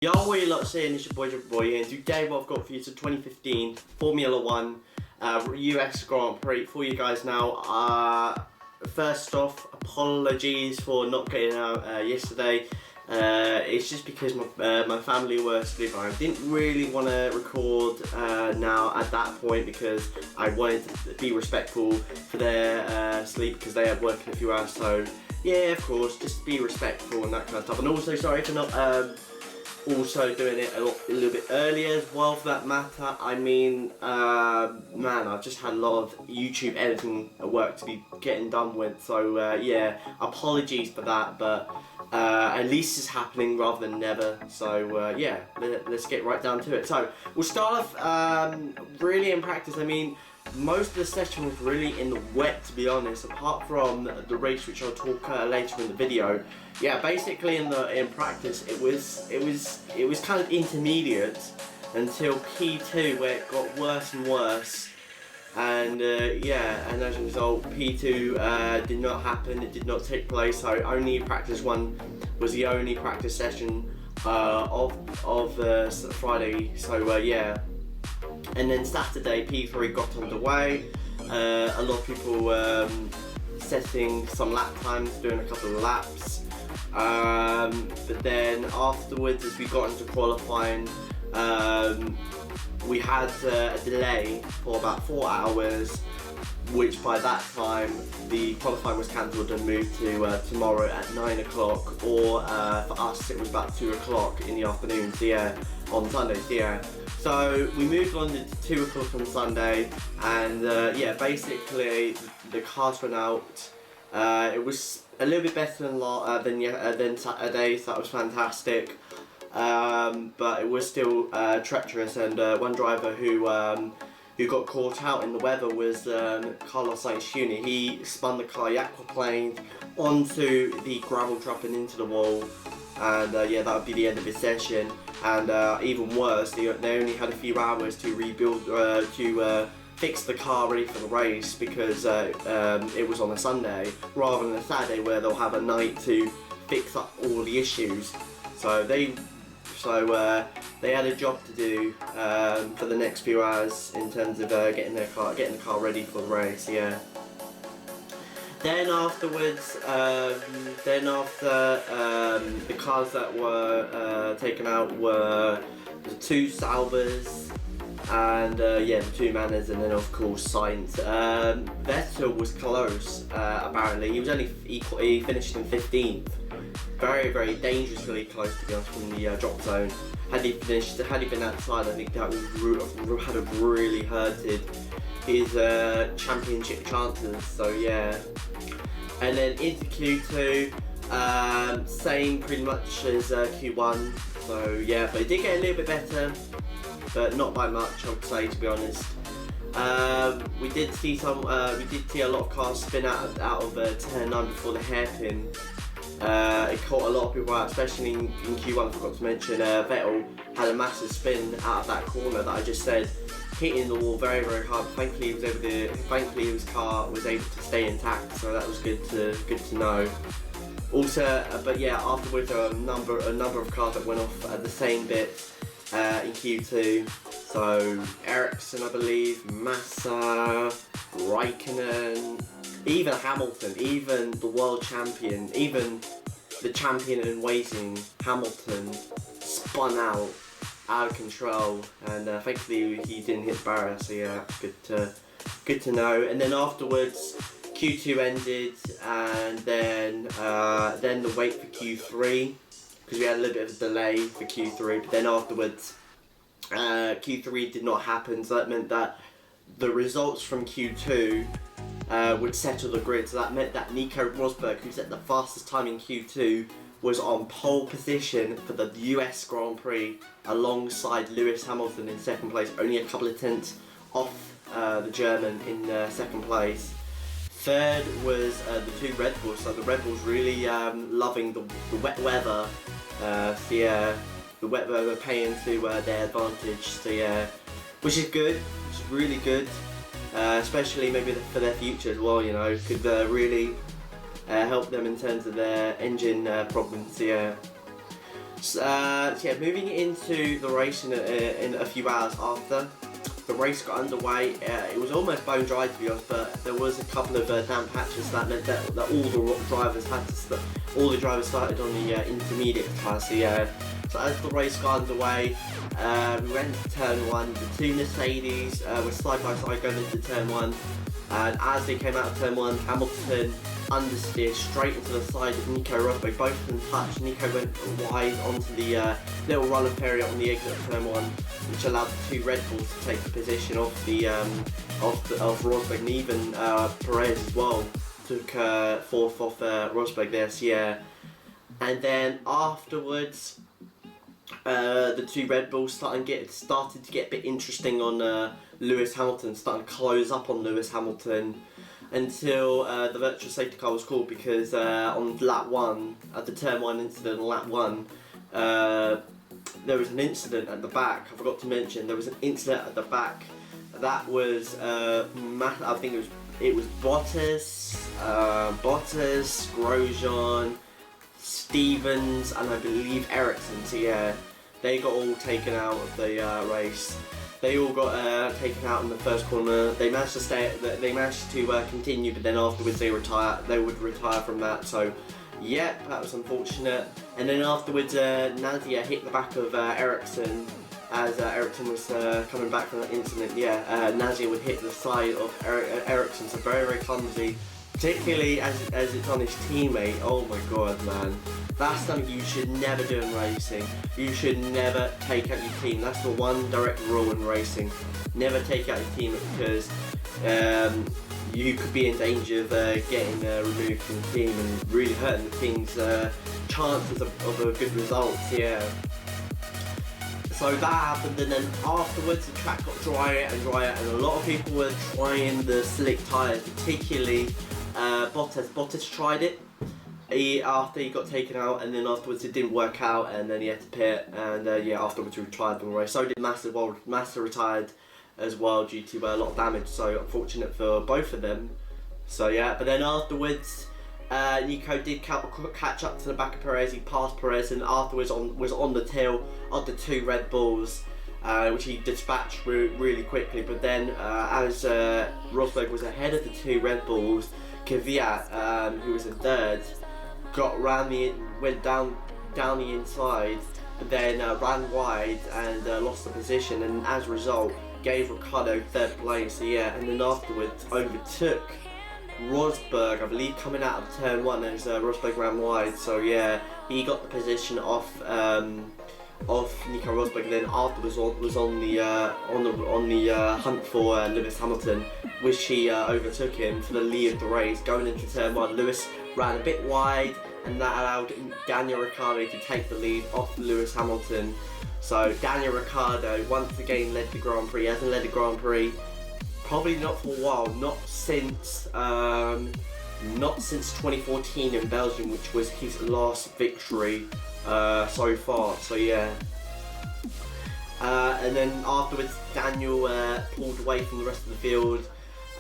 Yo, what you lot saying? It's your boy here, and today what I've got for you is the 2015 Formula 1 US Grand Prix for you guys now. First off, apologies for not getting out yesterday. It's just because my family were asleep. I didn't really want to record now at that point because I wanted to be respectful for their sleep because they had work in a few hours. So yeah, of course, just be respectful and that kind of stuff. And also, sorry for not also doing it a little bit earlier as well for that matter. I mean, man, I've just had a lot of YouTube editing work to be getting done with, so yeah, apologies for that, but at least it's happening rather than never. So yeah, let's get right down to it. So we'll start off really in practice. I mean, most of the session was really in the wet, to be honest, apart from the race, which I'll talk later in the video. Yeah, basically in practice it was kind of intermediate until P2, where it got worse and worse, and yeah, and as a result P2 did not happen. It did not take place. So only practice one was the only practice session of Friday. So yeah. And then Saturday, P3 got underway. A lot of people setting some lap times, doing a couple of laps. But then afterwards, as we got into qualifying, we had a delay for about 4 hours, which by that time the qualifying was cancelled and moved to tomorrow at 9 o'clock, or for us it was about 2 o'clock in the afternoon, so yeah, on Sunday, so yeah. So we moved on to 2 o'clock on Sunday, and yeah, basically the cars went out. It was a little bit better than Saturday, so that was fantastic. But it was still treacherous, and one driver who got caught out in the weather was Carlos Sainz Jr. He spun the car, he aquaplaned onto the gravel trap and into the wall, and yeah, that would be the end of his session. And even worse, they only had a few hours to rebuild, to fix the car ready for the race, because it was on a Sunday rather than a Saturday, where they'll have a night to fix up all the issues. So they had a job to do for the next few hours in terms of getting the car ready for the race. Yeah. Then afterwards, the cars that were taken out were the 2 Saubers and yeah, the 2 Manners, and then of course Sainz. Vettel was close, apparently. He finished in 15th. Very, very dangerously close, to be honest, from the drop zone. Had he been outside, I think that would have really hurted his championship chances. So yeah. And then into Q2, same pretty much as Q1. So yeah, but it did get a little bit better, but not by much, I would say, to be honest. We did see a lot of cars spin out of turn 9 before the hairpin. It caught a lot of people out, especially in Q1. I forgot to mention Vettel had a massive spin out of that corner that I just said, hitting the wall very, very hard. Thankfully, his car was able to stay intact, so that was good to know. Also, but yeah, afterwards there were a number of cars that went off at the same bit in Q2. So Ericsson, I believe, Massa, Raikkonen, even Hamilton, even the world champion, even the champion in waiting, Hamilton, spun out of control, and thankfully he didn't hit the barrier. So yeah, good to know. And then afterwards, Q2 ended, and then the wait for Q3, because we had a little bit of a delay for Q3. But then afterwards, Q3 did not happen, so that meant that the results from Q2 would settle the grid. So that meant that Nico Rosberg, who set the fastest time in Q2, was on pole position for the US Grand Prix alongside Lewis Hamilton in second place, only a couple of tenths off the German in second place. Third was the 2 Red Bulls. So the Red Bulls really loving the wet weather. So yeah, the wet weather paying to their advantage. So yeah, which is good, which is really good, especially maybe for their future as well. You know, could really help them in terms of their engine problems. So yeah. So yeah, moving into the race in a few hours after the race got underway, it was almost bone dry to be honest, but there was a couple of damp patches that meant that all the drivers started on the intermediate tyres. So yeah, so as the race got underway, we went into turn 1. The two Mercedes were side by side going into turn 1, and as they came out of turn 1, Hamilton understeered straight into the side of Nico Rosberg. Both of them touched. Nico went wide onto the little run-off area on the exit of turn 1, which allowed the two Red Bulls to take the position of Rosberg, and even Perez as well took fourth off Rosberg there. So yeah, and then afterwards, the two Red Bulls started to get a bit interesting on Lewis Hamilton, starting to close up on Lewis Hamilton, until the virtual safety car was called, because on lap 1, at the turn 1 incident on lap 1, there was an incident at the back. I forgot to mention there was an incident at the back. That was I think it was Bottas, Grosjean, Stevens, and I believe Ericsson. So yeah, they got all taken out of the race. They all got taken out in the first corner. They managed to stay. They managed to continue, but then afterwards they would retire from that. So, yeah, that was unfortunate. And then afterwards, Nadia hit the back of Ericsson as Ericsson was coming back from that incident. Yeah, Nadia would hit the side of Ericsson. So very, very clumsy. Particularly as it's on his teammate. Oh my god, man. That's something you should never do in racing. You should never take out your team. That's the one direct rule in racing. Never take out your team, because you could be in danger of getting removed from the team and really hurting the team's chances of a good result. Yeah. So that happened, and then afterwards the track got drier and drier, and a lot of people were trying the slick tyres, particularly Bottas. Bottas tried it after he got taken out, and then afterwards it didn't work out, and then he had to pit, and yeah, afterwards he retired from the race. So did Massa. Well, Massa retired as well due to a lot of damage, so unfortunate for both of them. So yeah, but then afterwards Nico did catch up to the back of Perez. He passed Perez, and afterwards was on the tail of the two Red Bulls, which he dispatched really quickly. But then as Rosberg was ahead of the two Red Bulls, Kvyat, who was in third, went down the inside, but then ran wide and lost the position, and as a result gave Ricciardo third place. So yeah, and then afterwards overtook Rosberg, I believe, coming out of turn 1 as Rosberg ran wide. So yeah, he got the position off Nico Rosberg, and then afterwards was on the hunt for Lewis Hamilton, which he overtook him for the lead of the race. Going into turn 1, Lewis ran a bit wide, and that allowed Daniel Ricciardo to take the lead off Lewis Hamilton. So Daniel Ricciardo once again led the Grand Prix. He hasn't led the Grand Prix probably not for a while, not since 2014 in Belgium, which was his last victory so far. So yeah. And then afterwards Daniel pulled away from the rest of the field,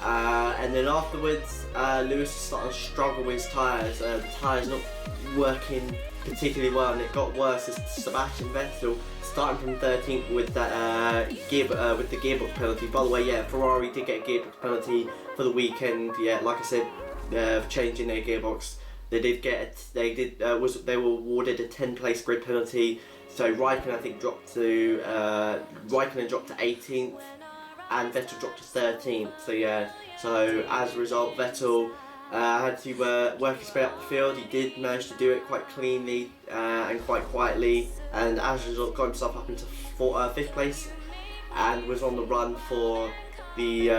and then afterwards Lewis was starting to struggle with his tyres. The tyres not working particularly well, and it got worse as Sebastian Vettel, starting from 13th with that with the gearbox penalty. By the way, yeah, Ferrari did get a gearbox penalty for the weekend. Yeah, like I said, for changing their gearbox, they were awarded a 10-place grid penalty. So Raikkonen, I think, dropped to 18th, and Vettel dropped to 13th. So yeah, so as a result, Vettel had to work his way up the field. He did manage to do it quite cleanly and quite quietly, and as a result got himself up into 5th place, and was on the run for the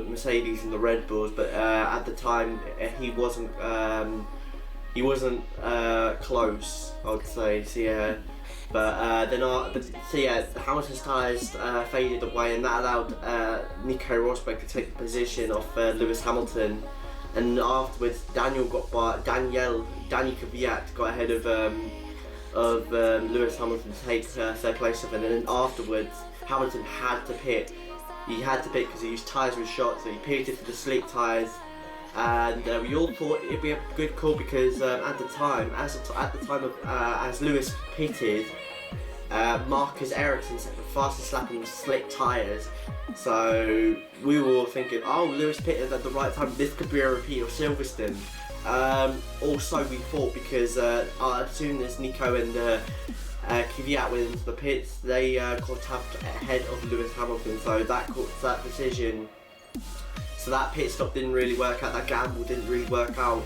Mercedes and the Red Bulls. But at the time he wasn't close, I would say. So yeah. But Hamilton's tyres faded away, and that allowed Nico Rosberg to take the position off Lewis Hamilton. And afterwards, Daniel Kvyat got ahead of Lewis Hamilton to take third place of him. And then afterwards, Hamilton had to pit. He had to pit because his tyres were shot, so he pitted for the slick tyres. and we all thought it'd be a good call because at the time, as Lewis pitted, Marcus Ericsson set the fastest lap on slick tyres. So we were all thinking, oh, Lewis pitted at the right time, this could be a repeat of Silverstone. Also we thought because as soon as Nico and Kvyat went into the pits, they got tapped ahead of Lewis Hamilton, so that decision, so that pit stop didn't really work out, that gamble didn't really work out.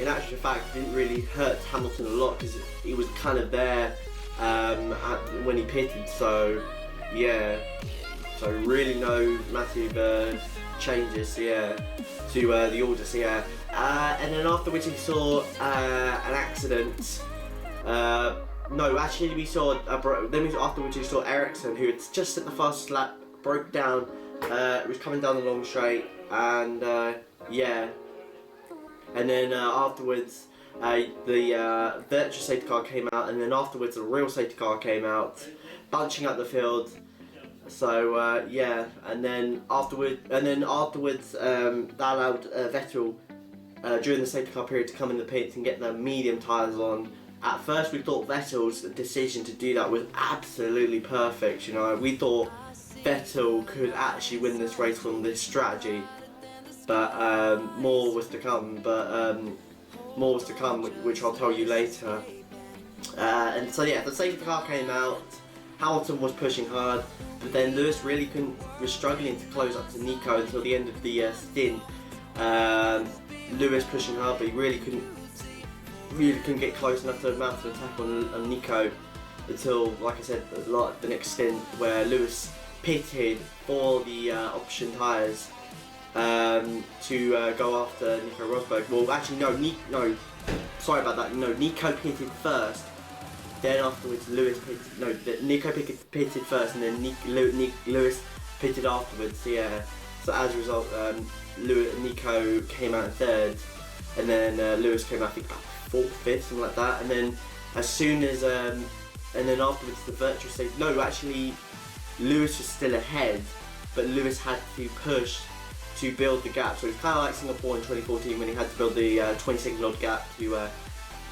In actual fact, it didn't really hurt Hamilton a lot because he was kind of there when he pitted, so yeah, so really no massive changes, yeah, to the order, so yeah. And then afterwards we saw an accident. No, actually we saw afterwards we saw Ericsson, who had just hit the fastest lap, broke down. It was coming down the long straight, and yeah. And then afterwards the virtual safety car came out, and then afterwards the real safety car came out, bunching up the field. So yeah, and then afterwards that allowed Vettel during the safety car period to come in the pits and get the medium tyres on. At first we thought Vettel's decision to do that was absolutely perfect, you know. We thought Vettel could actually win this race from this strategy, but more was to come, which I'll tell you later. And so yeah, the safety car came out, Hamilton was pushing hard, but then Lewis really was struggling to close up to Nico until the end of the stint. Lewis pushing hard, but he really couldn't get close enough to mount an attack on Nico until, like I said, the next stint where Lewis pitted for the option tyres to go after Nico Rosberg. Well, actually no, sorry about that. No, Nico pitted first. Then afterwards, Nico pitted first, and then Lewis pitted afterwards. So yeah. So as a result, Nico came out in third, and then Lewis came out, I think, about fourth, fifth, something like that. And then as soon as, and then afterwards the virtual safety. No, actually, Lewis was still ahead, but Lewis had to push to build the gap. So it's kind of like Singapore in 2014 when he had to build the 20-second gap to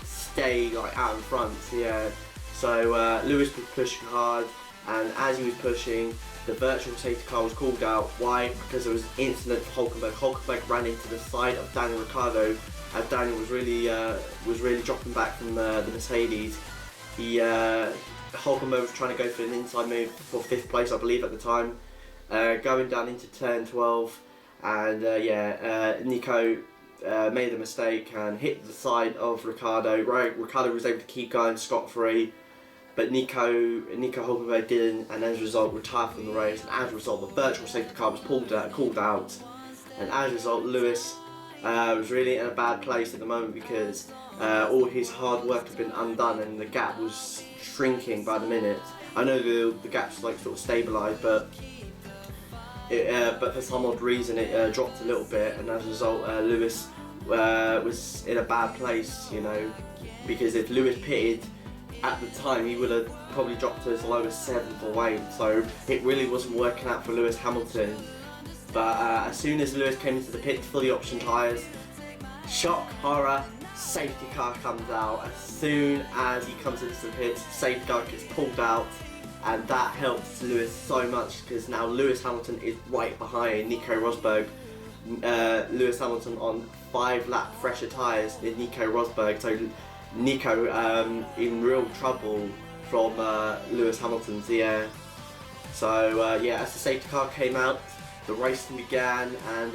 stay like out in front. So, yeah. So Lewis was pushing hard, and as he was pushing, the virtual safety car was called out. Why? Because there was an incident for Hulkenberg. Hulkenberg ran into the side of Daniel Ricciardo, as Daniel was really dropping back from the Mercedes. Hulkenberg was trying to go for an inside move for 5th place, I believe, at the time, going down into turn 12, and Nico made a mistake and hit the side of Ricciardo. Ricciardo was able to keep going scot-free, but Nico Hulkenberg didn't, and as a result retired from the race, and as a result the virtual safety car was called out, and as a result Lewis was really in a bad place at the moment because all his hard work had been undone and the gap was shrinking by the minute. I know the gap's like sort of stabilised, but for some odd reason it dropped a little bit, and as a result Lewis was in a bad place, you know, because if Lewis pitted at the time he would have probably dropped to as low as 7th or 8th, so it really wasn't working out for Lewis Hamilton. But as soon as Lewis came into the pit for the option tyres, shock, horror, safety car comes out. As soon as he comes into the pit, safety car gets pulled out, and that helps Lewis so much because now Lewis Hamilton is right behind Nico Rosberg. Lewis Hamilton on 5 lap fresher tyres than Nico Rosberg, so Nico in real trouble from Lewis Hamilton. So yeah, as the safety car came out, the racing began, and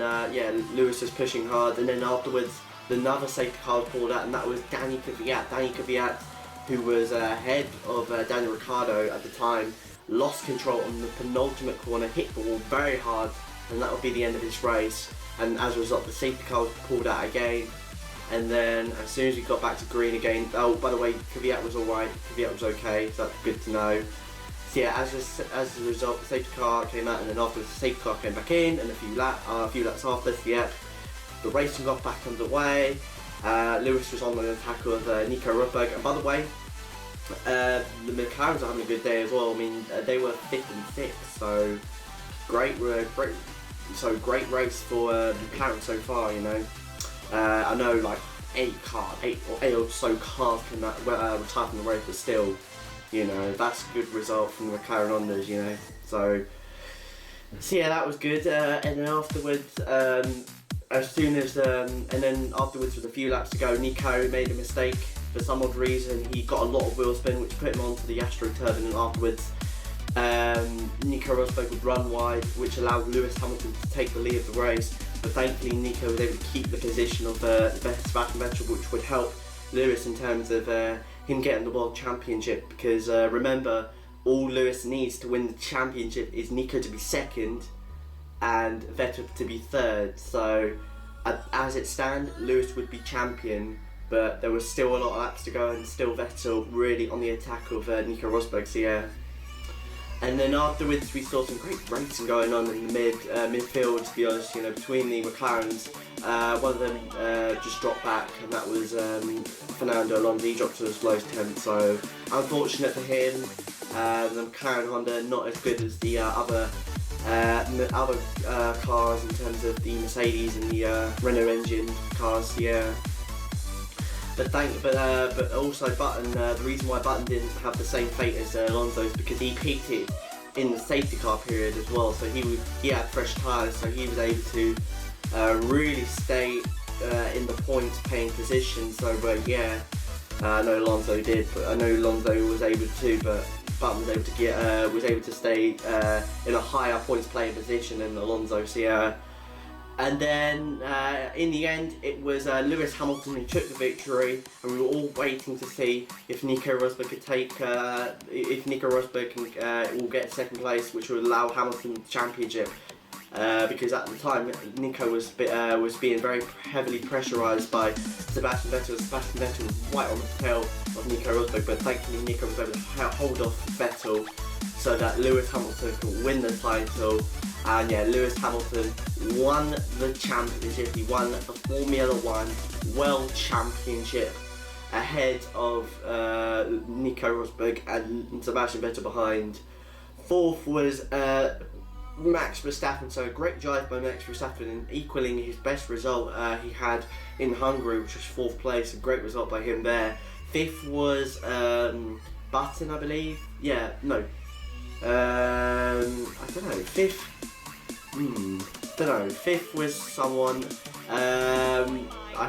Lewis was pushing hard, and then afterwards another safety car was pulled out, and that was Danny Kvyat. Danny Kvyat, who was ahead of Daniel Ricciardo at the time, lost control on the penultimate corner, hit the wall very hard, and that would be the end of his race. And as a result, the safety car was pulled out again. And then as soon as we got back to green again, oh, by the way, Kvyat was alright, Kvyat was okay, so that's good to know. So yeah, as a result, the safety car came out, and then after the safety car came back in, and a few laps after, so yeah, the racing got back underway. Lewis was on an attack with Nico Rosberg, and by the way, the McLarens are having a good day as well. I mean, they were 5th and 6th, so great So great race for McLaren so far, you know. I know like 8 or so cars can retire from the race, but still, you know, that's a good result from the McLaren Hondas, you know. So yeah, that was good. And then afterwards, as soon as and then afterwards with a few laps to go, Nico made a mistake. For some odd reason, he got a lot of wheel spin, which put him onto the Astro Turbine, and afterwards Nico Rosberg would run wide, which allowed Lewis Hamilton to take the lead of the race. But thankfully, Nico was able to keep the position of Sebastian Vettel, which would help Lewis in terms of him getting the World Championship. Because remember, all Lewis needs to win the championship is Nico to be second and Vettel to be third. So as it stands, Lewis would be champion, but there was still a lot of laps to go, and still Vettel really on the attack of Nico Rosberg. So yeah. And then afterwards, we saw some great racing going on in the midfield. To be honest, you know, between the McLarens, one of them just dropped back, and that was Fernando Alonso. He dropped to his lowest 10th. So unfortunate for him. The McLaren Honda not as good as the other cars in terms of the Mercedes and the Renault engine cars. Yeah. But also Button, the reason why Button didn't have the same fate as Alonso is because he peaked it in the safety car period as well. So he had fresh tyres, so he was able to really stay in the points paying position. So yeah, I know Alonso did, but I know Alonso was able to, but Button was able to stay in a higher points playing position than Alonso. So yeah. And then in the end, it was Lewis Hamilton who took the victory, and we were all waiting to see if Nico Rosberg could take, will get second place, which would allow Hamilton the championship. Because at the time, Nico was being very heavily pressurised by Sebastian Vettel. Sebastian Vettel was right on the tail of Nico Rosberg, but thankfully Nico was able to hold off Vettel so that Lewis Hamilton could win the title. And yeah, Lewis Hamilton won the championship. He won the Formula One World Championship ahead of Nico Rosberg and Sebastian Vettel behind. Fourth was Max Verstappen, so a great drive by Max Verstappen in equaling his best result he had in Hungary, which was 4th place. A great result by him there. 5th was Button, I believe. Yeah, no. I don't know. 5th. Don't know. 5th was someone. I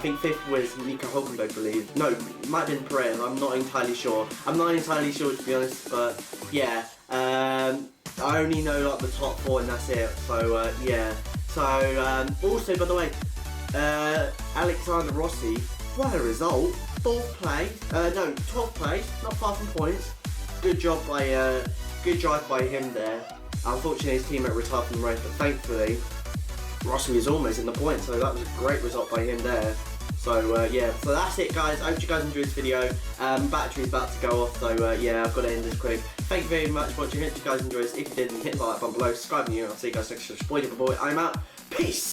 think 5th was Nico Hulkenberg, I believe. No, it might have been Perez. I'm not entirely sure. To be honest. But yeah, I only know like the top 4, and that's it. So yeah. So also, by the way, Alexander Rossi. What a result! 4th place. No, 12th place. Not far from points. Good job by. Good drive by him there. Unfortunately, his teammate retired from the race, but thankfully, Rossi was almost in the points, so that was a great result by him there. So yeah, so that's it, guys. I hope you guys enjoyed this video. Battery's about to go off, so yeah, I've got to end this quick. Thank you very much for watching. Hope you guys enjoyed this. If you did, hit the like button below, subscribe, and I'll see you guys next time. Boy, I'm out. Peace.